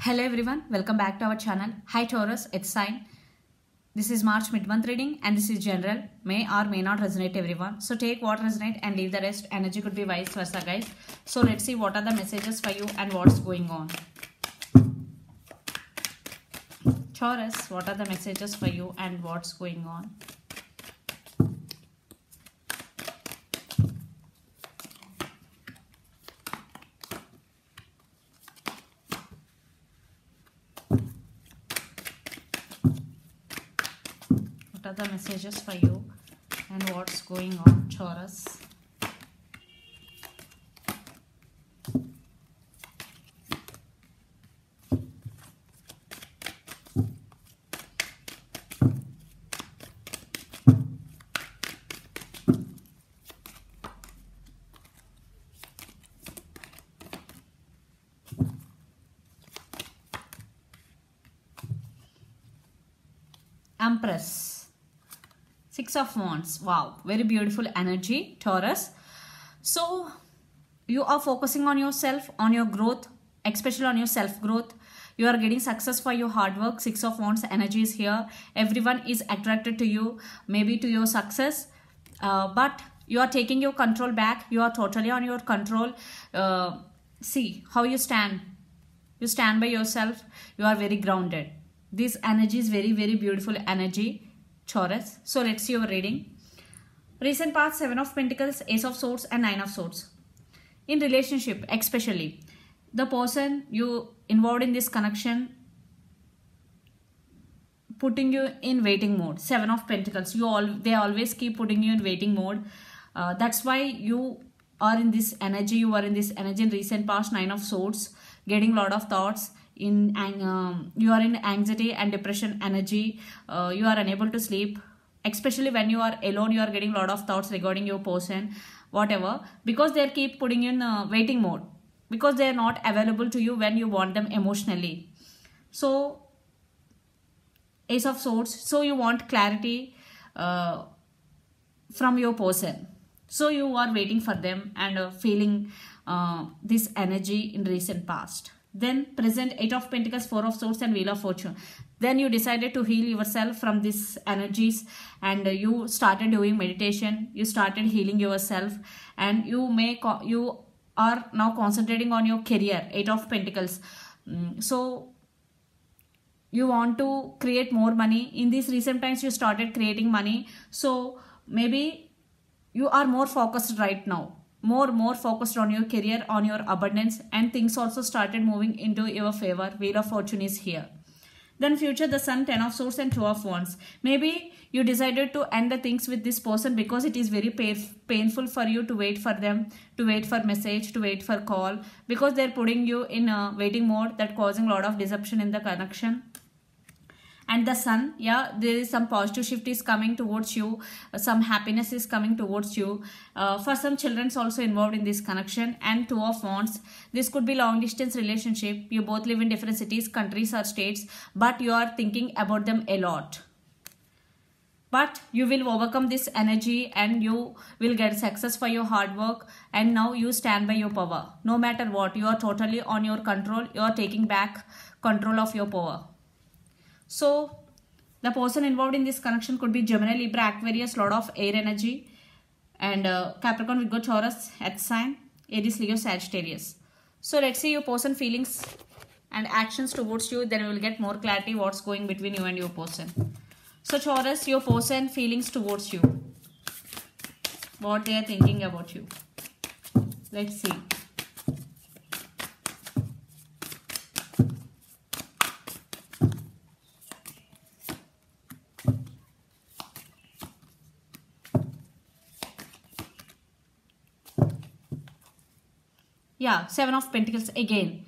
Hello everyone, welcome back to our channel. Hi Taurus, it's sign. This is March mid-month reading and this is general. May or may not resonate everyone. So take what resonate and leave the rest. Energy could be vice versa, guys. So let's see what are the messages for you and what's going on. Taurus, what are the messages for you and what's going on? What are the messages for you and what's going on, Taurus? Empress. Six of Wands. Wow, very beautiful energy, Taurus. So you are focusing on yourself, on your growth, especially on your self growth. You are getting success for your hard work. Six of Wands energy is here. Everyone is attracted to you, maybe to your success, but you are taking your control back. You are totally on your control. See how you stand. You stand by yourself. You are very grounded. This energy is very, very beautiful energy, Taurus. So let's see your reading. Recent past, Seven of Pentacles, Ace of Swords and Nine of Swords. In relationship, especially, the person you involved in this connection putting you in waiting mode. Seven of Pentacles. They always keep putting you in waiting mode. That's why you are in this energy. You are in this energy in recent past. Nine of Swords. Getting a lot of thoughts. You are in anxiety and depression energy. You are unable to sleep, especially when you are alone. You are getting a lot of thoughts regarding your person, whatever, because they keep putting you in waiting mode, because they are not available to you when you want them emotionally. So Ace of Swords. So you want clarity from your person, so you are waiting for them and feeling this energy in recent past. Then present, Eight of Pentacles, Four of Swords and Wheel of Fortune. Then you decided to heal yourself from these energies and you started doing meditation. You started healing yourself and you are now concentrating on your career. Eight of Pentacles. So you want to create more money. In these recent times you started creating money. So maybe you are more focused right now. More focused on your career, on your abundance, and things also started moving into your favor. Wheel of Fortune is here. Then future, the Sun, Ten of Swords and Two of Wands. Maybe you decided to end the things with this person because it is very painful for you to wait for them, to wait for message, to wait for call, because they're putting you in a waiting mode, that causing a lot of deception in the connection. And the Sun, yeah, there is some positive shift is coming towards you. Some happiness is coming towards you. For some children also involved in this connection. And Two of Wands. This could be long distance relationship. You both live in different cities, countries or states, but you are thinking about them a lot. But you will overcome this energy and you will get success for your hard work. And now you stand by your power. No matter what, you are totally on your control. You are taking back control of your power. So the person involved in this connection could be Gemini, Libra, Aquarius, lot of air energy, and Capricorn, Virgo, Taurus, Earth sign, Aries, Leo, Sagittarius. So let's see your person feelings and actions towards you. Then we will get more clarity what's going between you and your person. So Taurus, your person feelings towards you, what they are thinking about you. Let's see. Yeah, Seven of Pentacles again.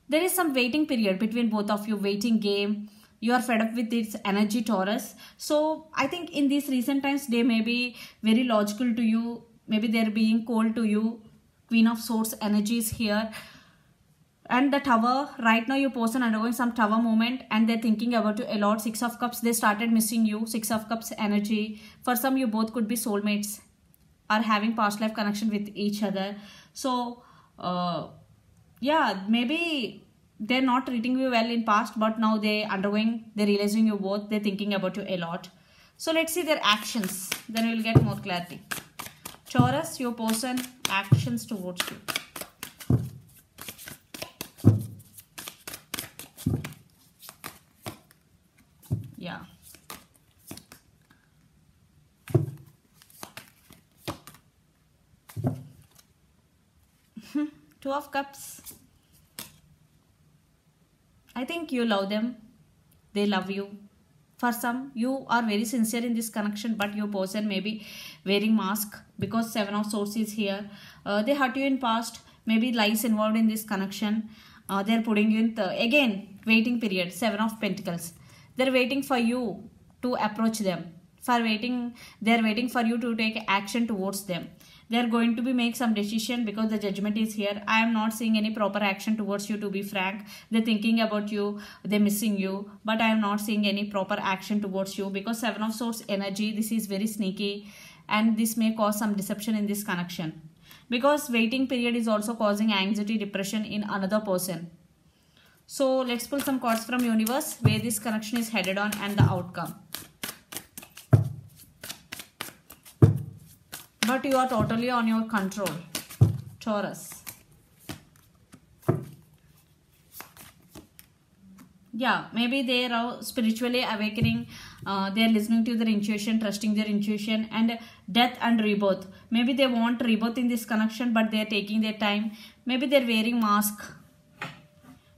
There is some waiting period between both of you, waiting game. You are fed up with this energy, Taurus. So I think in these recent times, they may be very logical to you. Maybe they're being cold to you. Queen of Swords energy is here. And the Tower, right now your person undergoing some Tower moment and they're thinking about you a lot. Six of Cups, they started missing you. Six of Cups energy. For some, you both could be soulmates. are having past life connection with each other. So yeah, maybe they're not treating you well in past, but now they're realizing you both, they're thinking about you a lot. So let's see their actions, then we'll get more clarity. Taurus, your person, actions towards you. Yeah. Two of Cups. I think you love them. They love you. For some, you are very sincere in this connection, but your person may be wearing mask because Seven of Swords is here. They hurt you in past. Maybe lies involved in this connection. They're putting you in again waiting period. Seven of Pentacles. They're waiting for you to approach them. They're waiting for you to take action towards them. They're going to make some decision because the Judgment is here. I am not seeing any proper action towards you, to be frank. They're thinking about you, they're missing you, but I am not seeing any proper action towards you because Seven of Swords energy, this is very sneaky and this may cause some deception in this connection. Because waiting period is also causing anxiety, depression in another person. So let's pull some cards from universe where this connection is headed on and the outcome. But you are totally on your control, Taurus. Yeah, maybe they are spiritually awakening. They are listening to their intuition, trusting their intuition, and death and rebirth. Maybe they want rebirth in this connection, but they are taking their time. Maybe they are wearing mask.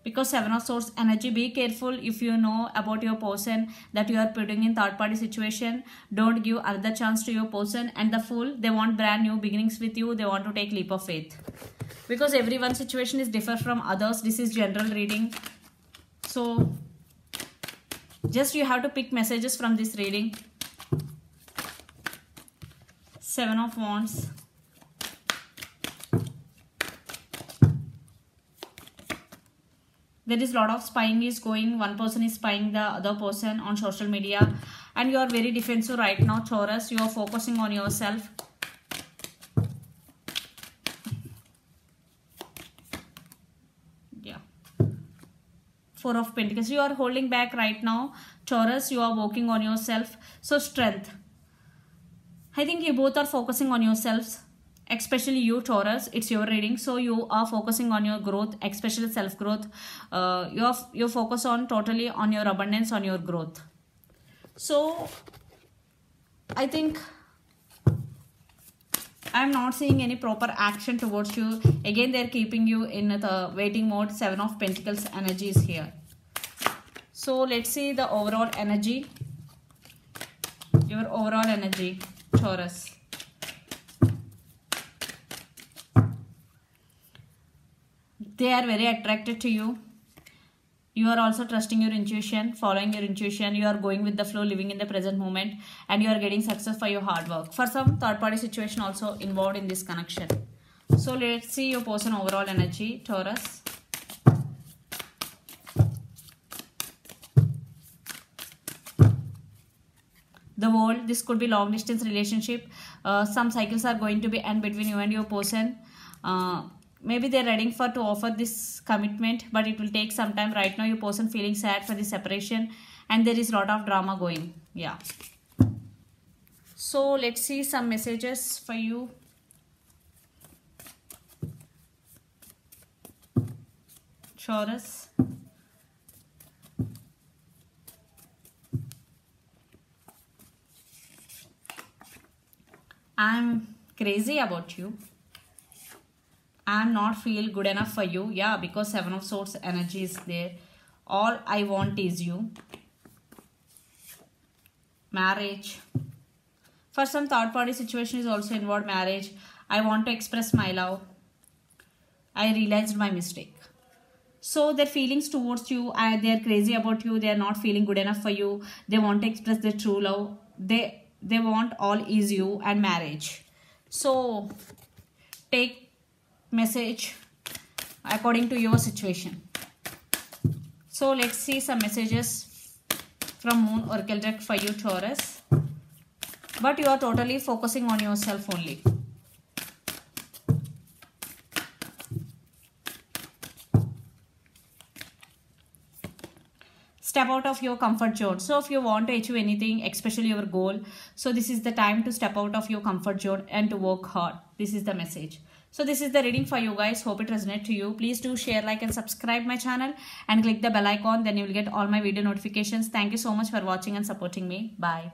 Because Seven of Swords energy, be careful if you know about your person that you are putting in third party situation. Don't give another chance to your person. And the Fool, they want brand new beginnings with you. They want to take leap of faith. Because everyone's situation is different from others. This is general reading. So just you have to pick messages from this reading. Seven of Wands. There is a lot of spying is going. One person is spying the other person on social media. And you are very defensive right now, Taurus. You are focusing on yourself. Yeah. Four of Pentacles. You are holding back right now, Taurus. You are working on yourself. So strength. I think you both are focusing on yourselves. Especially you, Taurus, it's your reading, so you are focusing on your growth, especially self-growth. You focus on totally on your abundance, on your growth. So I think I'm not seeing any proper action towards you. Again, they're keeping you in the waiting mode. Seven of Pentacles energy is here. So let's see the overall energy. Your overall energy, Taurus. They are very attracted to you. You are also trusting your intuition, following your intuition. You are going with the flow, living in the present moment, and you are getting success for your hard work. For some, third party situation also involved in this connection. So let's see your person overall energy, Taurus. The World, this could be long distance relationship. Some cycles are going to be end between you and your person. Maybe they're ready to offer this commitment, but it will take some time. Right now, your person feeling sad for the separation, and there is a lot of drama going. Yeah. So let's see some messages for you. Taurus. I'm crazy about you. I'm not feel good enough for you. Yeah, because Seven of Swords energy is there. All I want is you. Marriage. For some third party situation is also involved marriage. I want to express my love. I realized my mistake. So their feelings towards you, they're crazy about you. They're not feeling good enough for you. They want to express their true love. They want all is you and marriage. So take message according to your situation. So let's see some messages from Moon Oracle deck for you, Taurus. But you are totally focusing on yourself only. step out of your comfort zone. So if you want to achieve anything, especially your goal, so this is the time to step out of your comfort zone and to work hard. This is the message. So this is the reading for you guys. Hope it resonates to you. Please do share, like and subscribe my channel and click the bell icon. Then you will get all my video notifications. Thank you so much for watching and supporting me. Bye.